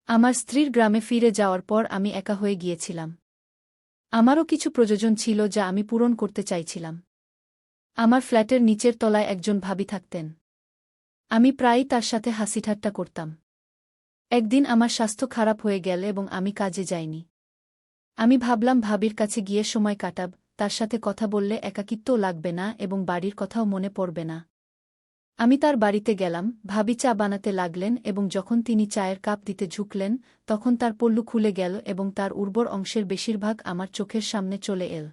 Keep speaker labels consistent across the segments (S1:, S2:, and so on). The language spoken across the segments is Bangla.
S1: আমার স্ত্রীর গ্রামে ফিরে যাওয়ার পর আমি একা হয়ে গিয়েছিলাম। আমারও কিছু প্রয়োজন ছিল যা আমি পূরণ করতে চাইছিলাম। আমার ফ্ল্যাটের নিচের তলায় একজন ভাবি থাকতেন। আমি প্রায়ই তার সাথে হাসিঠাট্টা করতাম। একদিন আমার স্বাস্থ্য খারাপ হয়ে গেল এবং আমি কাজে যাইনি। আমি ভাবলাম ভাবির কাছে গিয়ে সময় কাটাব, তার সাথে কথা বললে একাকিত্বও লাগবে না এবং বাড়ির কথাও মনে পড়বে না। আমি তার বাড়িতে গেলাম, ভাবি চা বানাতে লাগলেন এবং যখন তিনি চায়ের কাপ দিতে ঝুঁকলেন, তখন তার পল্লু খুলে গেল এবং তার উর্বর অংশের বেশিরভাগ আমার চোখের সামনে চলে এল।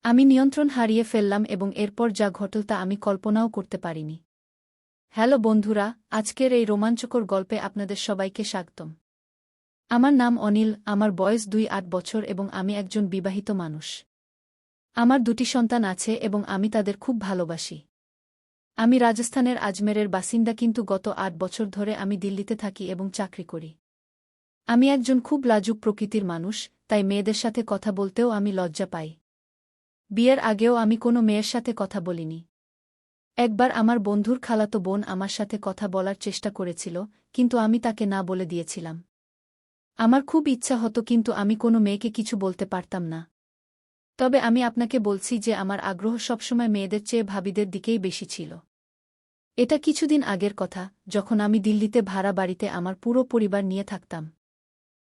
S1: আমি নিয়ন্ত্রণ হারিয়ে ফেললাম এবং এরপর যা ঘটল তা আমি কল্পনাও করতে পারিনি। হ্যালো বন্ধুরা, আজকের এই রোমাঞ্চকর গল্পে আপনাদের সবাইকে স্বাগতম। আমার নাম অনিল, আমার বয়স ২-৮ বছর এবং আমি একজন বিবাহিত মানুষ। আমার ২টি সন্তান আছে এবং আমি তাদের খুব ভালোবাসি। আমি রাজস্থানের আজমেরের বাসিন্দা, কিন্তু গত ৮ বছর ধরে আমি দিল্লিতে থাকি এবং চাকরি করি। আমি একজন খুব লাজুক প্রকৃতির মানুষ, তাই মেয়েদের সাথে কথা বলতেও আমি লজ্জা পাই। বিয়ের আগেও আমি কোনো মেয়ের সাথে কথা বলিনি। একবার আমার বন্ধুর খালাতো বোন আমার সাথে কথা বলার চেষ্টা করেছিল, কিন্তু আমি তাকে না বলে দিয়েছিলাম। আমার খুব ইচ্ছা হতো, কিন্তু আমি কোনো মেয়েকে কিছু বলতে পারতাম না। তবে আমি আপনাকে বলছি যে আমার আগ্রহ সবসময় মেয়েদের চেয়ে ভাবিদের দিকেই বেশি ছিল। এটা কিছুদিন আগের কথা, যখন আমি দিল্লিতে ভাড়া বাড়িতে আমার পুরো পরিবার নিয়ে থাকতাম।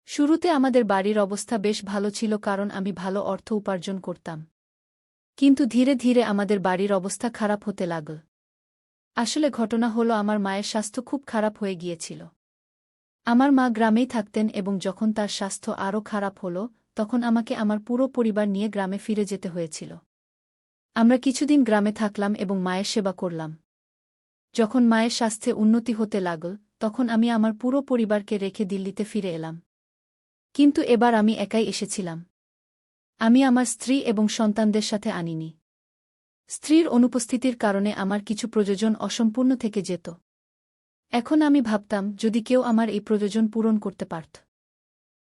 S1: শুরুতে আমাদের বাড়ির অবস্থা বেশ ভালো ছিল, কারণ আমি ভালো অর্থ উপার্জন করতাম। কিন্তু ধীরে ধীরে আমাদের বাড়ির অবস্থা খারাপ হতে লাগল। আসলে ঘটনা হলো, আমার মায়ের স্বাস্থ্য খুব খারাপ হয়ে গিয়েছিল। আমার মা গ্রামেই থাকতেন এবং যখন তার স্বাস্থ্য আরও খারাপ হল, তখন আমাকে আমার পুরো পরিবার নিয়ে গ্রামে ফিরে যেতে হয়েছিল। আমরা কিছুদিন গ্রামে থাকলাম এবং মায়ের সেবা করলাম। যখন মায়ের স্বাস্থ্যে উন্নতি হতে লাগল, তখন আমি আমার পুরো পরিবারকে রেখে দিল্লিতে ফিরে এলাম। কিন্তু এবার আমি একাই এসেছিলাম। আমি আমার স্ত্রী এবং সন্তানদের সাথে আনিনি। স্ত্রীর অনুপস্থিতির কারণে আমার কিছু প্রয়োজন অসম্পূর্ণ থেকে যেত। এখন আমি ভাবতাম, যদি কেউ আমার এই প্রয়োজন পূরণ করতে পারত।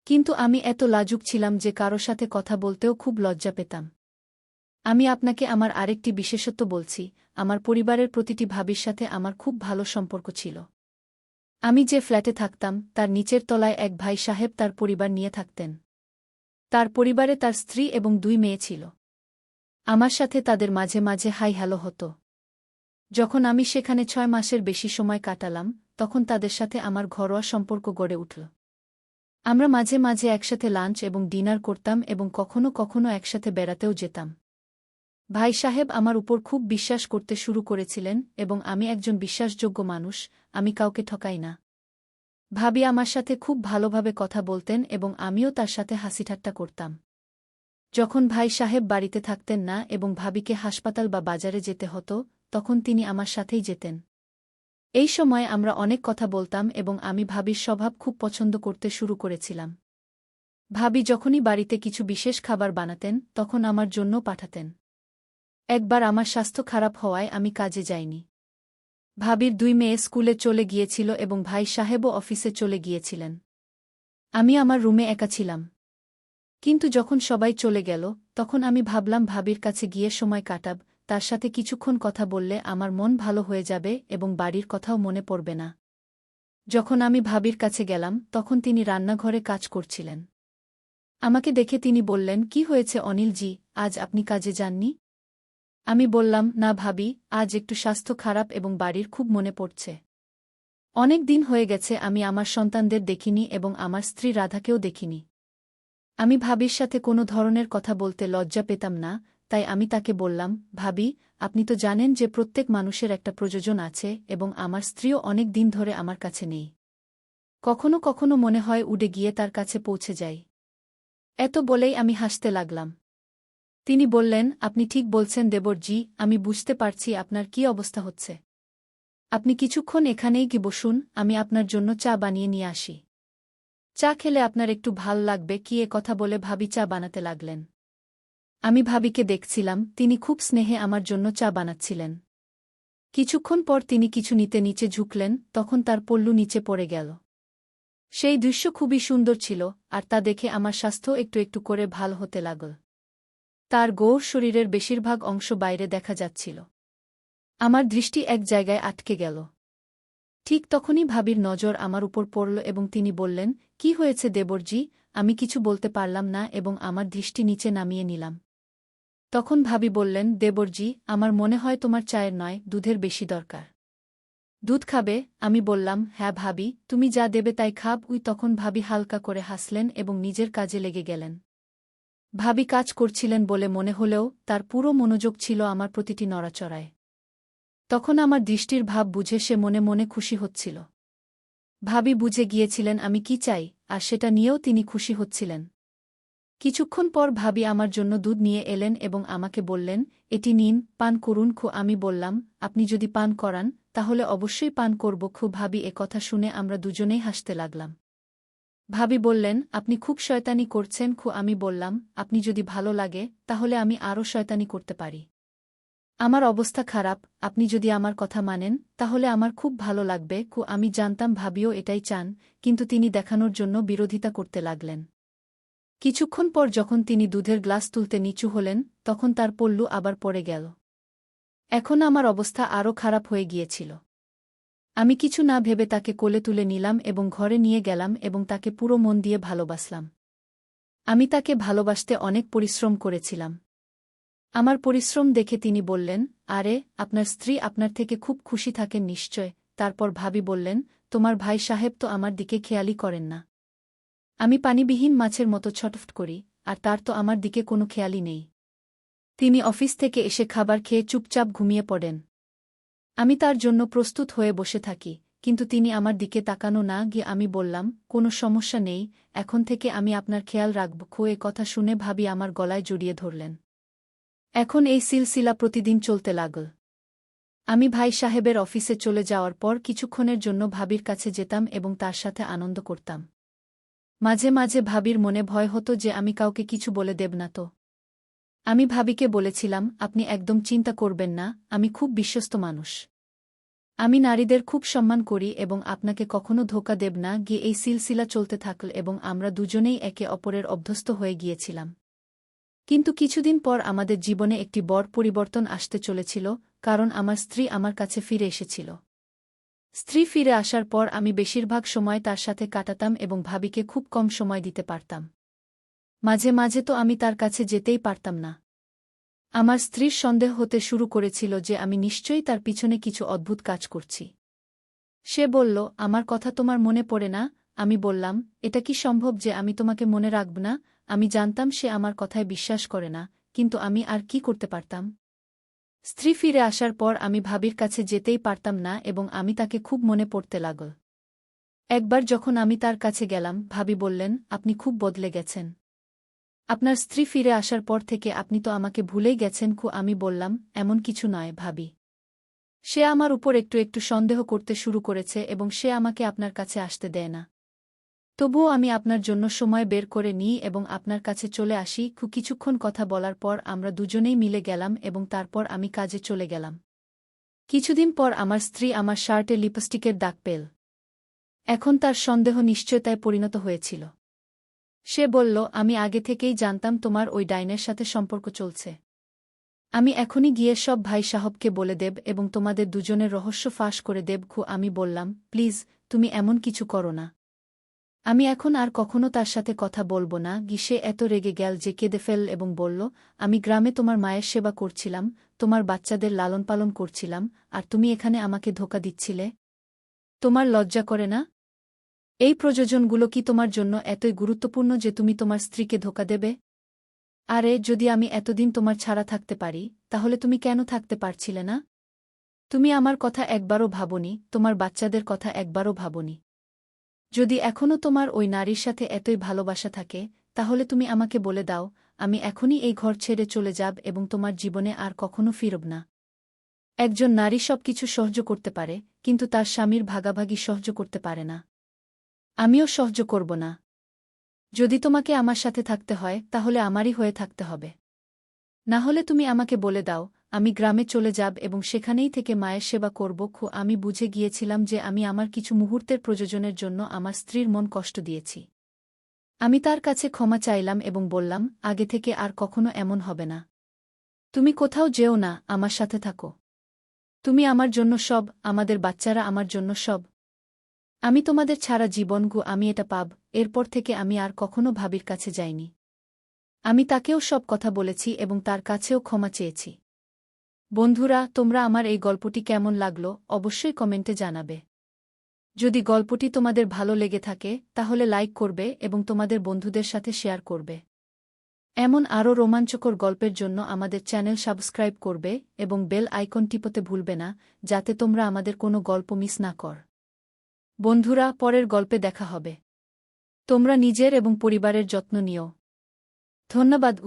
S1: কিন্তু আমি এত লাজুক ছিলাম যে কারো সাথে কথা বলতেও খুব লজ্জা পেতাম। আমি আপনাকে আমার আরেকটি বিশেষত্ব বলছি, আমার পরিবারের প্রতিটি ভাবির সাথে আমার খুব ভালো সম্পর্ক ছিল। আমি যে ফ্ল্যাটে থাকতাম, তার নিচের তলায় এক ভাই সাহেব তার পরিবার নিয়ে থাকতেন। তার পরিবারে তার স্ত্রী এবং ২ মেয়ে ছিল। আমার সাথে তাদের মাঝে মাঝে হাই হ্যালো হতো। যখন আমি সেখানে ৬ মাসের বেশি সময় কাটালাম, তখন তাদের সাথে আমার ঘরোয়া সম্পর্ক গড়ে উঠল। আমরা মাঝে মাঝে একসাথে লাঞ্চ এবং ডিনার করতাম এবং কখনো কখনো একসাথে বেড়াতেও যেতাম। ভাই সাহেব আমার উপর খুব বিশ্বাস করতে শুরু করেছিলেন এবং আমি একজন বিশ্বাসযোগ্য মানুষ, আমি কাউকে ঠকাই না। ভাবি আমার সাথে খুব ভালোভাবে কথা বলতেন এবং আমিও তার সাথে হাসিঠাট্টা করতাম। যখন ভাই সাহেব বাড়িতে থাকতেন না এবং ভাবিকে হাসপাতাল বা বাজারে যেতে হতো, তখন তিনি আমার সাথেই যেতেন। এই সময় আমরা অনেক কথা বলতাম এবং আমি ভাবির স্বভাব খুব পছন্দ করতে শুরু করেছিলাম। ভাবি যখনই বাড়িতে কিছু বিশেষ খাবার বানাতেন, তখন আমার জন্য পাঠাতেন। একবার আমার স্বাস্থ্য খারাপ হওয়ায় আমি কাজে যাইনি। ভাবির ২ মেয়ে স্কুলে চলে গিয়েছিল এবং ভাই সাহেবও অফিসে চলে গিয়েছিলেন। আমি আমার রুমে একা ছিলাম। কিন্তু যখন সবাই চলে গেল, তখন আমি ভাবলাম ভাবির কাছে গিয়ে সময় কাটাব, তার সাথে কিছুক্ষণ কথা বললে আমার মন ভালো হয়ে যাবে এবং বাড়ির কথাও মনে পড়বে না। যখন আমি ভাবির কাছে গেলাম, তখন তিনি রান্নাঘরে কাজ করছিলেন। আমাকে দেখে তিনি বললেন, "কি হয়েছে অনিলজি, আজ আপনি কাজে যাননি?" আমি বললাম, "না ভাবি, আজ একটু স্বাস্থ্য খারাপ এবং বাড়ির খুব মনে পড়ছে। অনেক দিন হয়ে গেছে আমি আমার সন্তানদের দেখিনি এবং আমার স্ত্রী রাধাকেও দেখিনি।" আমি ভাবির সাথে কোনো ধরনের কথা বলতে লজ্জা পেতাম না, তাই আমি তাকে বললাম, "ভাবি, আপনি তো জানেন যে প্রত্যেক মানুষের একটা প্রয়োজন আছে এবং আমার স্ত্রীও অনেক দিন ধরে আমার কাছে নেই। কখনো কখনো মনে হয় উড়ে গিয়ে তার কাছে পৌঁছে যাই।" এত বলেই আমি হাসতে লাগলাম। তিনি বললেন, "আপনি ঠিক বলছেন দেবরজি, আমি বুঝতে পারছি আপনার কী অবস্থা হচ্ছে। আপনি কিছুক্ষণ এখানেই কি বসুন, আমি আপনার জন্য চা বানিয়ে নিয়ে আসি। চা খেলে আপনার একটু ভাল লাগবে কি?" এ কথা বলে ভাবি চা বানাতে লাগলেন। আমি ভাবিকে দেখছিলাম, তিনি খুব স্নেহে আমার জন্য চা বানাচ্ছিলেন। কিছুক্ষণ পর তিনি কিছু নিতে নিচে ঝুঁকলেন, তখন তার পল্লু নিচে পড়ে গেল। সেই দৃশ্য খুবই সুন্দর ছিল, আর তা দেখে আমার স্বাস্থ্য একটু একটু করে ভাল হতে লাগল। তার গৌর শরীরের বেশিরভাগ অংশ বাইরে দেখা যাচ্ছিল। আমার দৃষ্টি এক জায়গায় আটকে গেল। ঠিক তখনই ভাবির নজর আমার উপর পড়ল এবং তিনি বললেন, কি হয়েছে দেবরজি? আমি কিছু বলতে পারলাম না এবং আমার দৃষ্টি নিচে নামিয়ে নিলাম। তখন ভাবি বললেন, দেবরজি, আমার মনে হয় তোমার চায়ের নয়, দুধের বেশি দরকার। দুধ খাবে? আমি বললাম, হ্যাঁ ভাবি, তুমি যা দেবে তাই খাব। তখন ভাবি হালকা করে হাসলেন এবং নিজের কাজে লেগে গেলেন। ভাবি কাজ করছিলেন বলে মনে হলেও তার পুরো মনোযোগ ছিল আমার প্রতিটি নড়াচড়ায়। তখন আমার দৃষ্টির ভাব বুঝে সে মনে মনে খুশি হচ্ছিল। ভাবি বুঝে গিয়েছিলেন আমি কি চাই, আর সেটা নিয়েও তিনি খুশি হচ্ছিলেন। কিছুক্ষণ পর ভাবি আমার জন্য দুধ নিয়ে এলেন এবং আমাকে বললেন, এটি নিন, পান করুন। আমি বললাম, আপনি যদি পান করান তাহলে অবশ্যই পান করব। ভাবি কথা শুনে আমরা দুজনেই হাসতে লাগলাম। ভাবি বললেন, আপনি খুব শয়তানি করছেন। আমি বললাম, আপনি যদি ভালো লাগে তাহলে আমি আরও শয়তানি করতে পারি। আমার অবস্থা খারাপ, আপনি যদি আমার কথা মানেন তাহলে আমার খুব ভালো লাগবে। আমি জানতাম ভাবিও এটাই চান, কিন্তু তিনি দেখানোর জন্য বিরোধিতা করতে লাগলেন। কিছুক্ষণ পর যখন তিনি দুধের গ্লাস তুলতে নিচু হলেন, তখন তার পল্লু আবার পড়ে গেল। এখন আমার অবস্থা আরও খারাপ হয়ে গিয়েছিল। আমি কিছু না ভেবে তাকে কোলে তুলে নিলাম এবং ঘরে নিয়ে গেলাম এবং তাকে পুরো মন দিয়ে ভালোবাসলাম। আমি তাকে ভালোবাসতে অনেক পরিশ্রম করেছিলাম। আমার পরিশ্রম দেখে তিনি বললেন, আরে, আপনার স্ত্রী আপনার থেকে খুব খুশি থাকেন নিশ্চয়। তারপর ভাবি বললেন, তোমার ভাই সাহেব তো আমার দিকে খেয়ালই করেন না। আমি পানিবিহীন মাছের মতো ছটফট করি, আর তার তো আমার দিকে কোনো খেয়ালই নেই। তিনি অফিস থেকে এসে খাবার খেয়ে চুপচাপ ঘুমিয়ে পড়েন। আমি তার জন্য প্রস্তুত হয়ে বসে থাকি, কিন্তু তিনি আমার দিকে তাকানো না গিয়ে আমি বললাম, কোনো সমস্যা নেই, এখন থেকে আমি আপনার খেয়াল রাখব। কথা শুনে ভাবি আমার গলায় জড়িয়ে ধরলেন। এখন এই সিলসিলা প্রতিদিন চলতে লাগল। আমি ভাই সাহেবের অফিসে চলে যাওয়ার পর কিছুক্ষণের জন্য ভাবির কাছে যেতাম এবং তার সাথে আনন্দ করতাম। মাঝে মাঝে ভাবির মনে ভয় হতো যে আমি কাউকে কিছু বলে দেব না তো। আমি ভাবিকে বলেছিলাম, আপনি একদম চিন্তা করবেন না, আমি খুব বিশ্বস্ত মানুষ। আমি নারীদের খুব সম্মান করি এবং আপনাকে কখনো ধোঁকা দেব না। এই সিলসিলা চলতে থাকল এবং আমরা দুজনেই একে অপরের অভ্যস্ত হয়ে গিয়েছিলাম। কিন্তু কিছুদিন পর আমাদের জীবনে একটি বড় পরিবর্তন আসতে চলেছিল, কারণ আমার স্ত্রী আমার কাছে ফিরে এসেছিল। স্ত্রী ফিরে আসার পর আমি বেশিরভাগ সময় তার সাথে কাটাতাম এবং ভাবিকে খুব কম সময় দিতে পারতাম। মাঝে মাঝে তো আমি তার কাছে যেতেই পারতাম না। আমার স্ত্রীর সন্দেহ হতে শুরু করেছিল যে আমি নিশ্চয়ই তার পিছনে কিছু অদ্ভুত কাজ করছি। সে বলল, আমার কথা তোমার মনে পড়ে না? আমি বললাম, এটা কি সম্ভব যে আমি তোমাকে মনে রাখব না? আমি জানতাম সে আমার কথায় বিশ্বাস করে না, কিন্তু আমি আর কি করতে পারতাম? স্ত্রী ফিরে আসার পর আমি ভাবির কাছে যেতেই পারতাম না এবং আমি তাকে খুব মনে পড়তে লাগল। একবার যখন আমি তার কাছে গেলাম, ভাবি বললেন, আপনি খুব বদলে গেছেন। আপনার স্ত্রী ফিরে আসার পর থেকে আপনি তো আমাকে ভুলেই গেছেন। আমি বললাম, এমন কিছু নয় ভাবি। সে আমার উপর একটু একটু সন্দেহ করতে শুরু করেছে এবং সে আমাকে আপনার কাছে আসতে দেয় না। তবুও আমি আপনার জন্য সময় বের করে নিই এবং আপনার কাছে চলে আসি। কিছুক্ষণ কথা বলার পর আমরা দুজনেই মিলে গেলাম এবং তারপর আমি কাজে চলে গেলাম। কিছুদিন পর আমার স্ত্রী আমার শার্টে লিপস্টিকের দাগ পেল। এখন তার সন্দেহ নিশ্চয়তায় পরিণত হয়েছিল। সে বলল, আমি আগে থেকেই জানতাম তোমার ওই ডাইনের সাথে সম্পর্ক চলছে। আমি এখনই গিয়ে সব ভাই সাহবকে বলে দেব এবং তোমাদের দুজনের রহস্য ফাঁস করে দেব। আমি বললাম, প্লিজ, তুমি এমন কিছু করো না। আমি এখন আর কখনো তার সাথে কথা বলবো না। সে এত রেগে গেল যে কেঁদে ফেল এবং বলল, আমি গ্রামে তোমার মায়ের সেবা করছিলাম, তোমার বাচ্চাদের লালন পালন করছিলাম, আর তুমি এখানে আমাকে ধোঁকা দিচ্ছিলে? তোমার লজ্জা করে না? এই প্রযোজনগুলো কি তোমার জন্য এতই গুরুত্বপূর্ণ যে তুমি তোমার স্ত্রীকে ধোঁকা দেবে? আরে, যদি আমি এতদিন তোমার ছাড়া থাকতে পারি, তাহলে তুমি কেন থাকতে পারছিলে না? তুমি আমার কথা একবারও ভাবনি, তোমার বাচ্চাদের কথা একবারও ভাবনি। যদি এখনও তোমার ওই নারীর সাথে এতই ভালোবাসা থাকে, তাহলে তুমি আমাকে বলে দাও, আমি এখনই এই ঘর ছেড়ে চলে যাব এবং তোমার জীবনে আর কখনো ফিরব না। একজন নারী সবকিছু সহ্য করতে পারে, কিন্তু তার স্বামীর ভাগাভাগি সহ্য করতে পারে না। আমিও সহ্য করব না। যদি তোমাকে আমার সাথে থাকতে হয় তাহলে আমারই হয়ে থাকতে হবে। না হলে তুমি আমাকে বলে দাও, আমি গ্রামে চলে যাব এবং সেখানেই থেকে মায়ের সেবা করব। আমি বুঝে গিয়েছিলাম যে আমি আমার কিছু মুহূর্তের প্রয়োজনের জন্য আমার স্ত্রীর মন কষ্ট দিয়েছি। আমি তার কাছে ক্ষমা চাইলাম এবং বললাম, আগে থেকে আর কখনো এমন হবে না। তুমি কোথাও যেও না, আমার সাথে থাকো। তুমি আমার জন্য সব, আমাদের বাচ্চারা আমার জন্য সব। আমি তোমাদের ছাড়া জীবনগু আমি এটা পাব, এরপর থেকে আমি আর কখনো ভাবির কাছে যাইনি। আমি তাকেও সব কথা বলেছি এবং তার কাছেও ক্ষমা চেয়েছি। বন্ধুরা, তোমরা আমার এই গল্পটি কেমন লাগলো অবশ্যই কমেন্টে জানাবে। যদি গল্পটি তোমাদের ভালো লেগে থাকে তাহলে লাইক করবে এবং তোমাদের বন্ধুদের সাথে শেয়ার করবে। এমন আরও রোমাঞ্চকর গল্পের জন্য আমাদের চ্যানেল সাবস্ক্রাইব করবে এবং বেল আইকন টিপতে ভুলবে না, যাতে তোমরা আমাদের কোনো গল্প মিস না কর। বন্ধুরা, পরের গল্পে দেখা হবে। তোমরা নিজের এবং পরিবারের যত্ন নিও। ধন্যবাদ।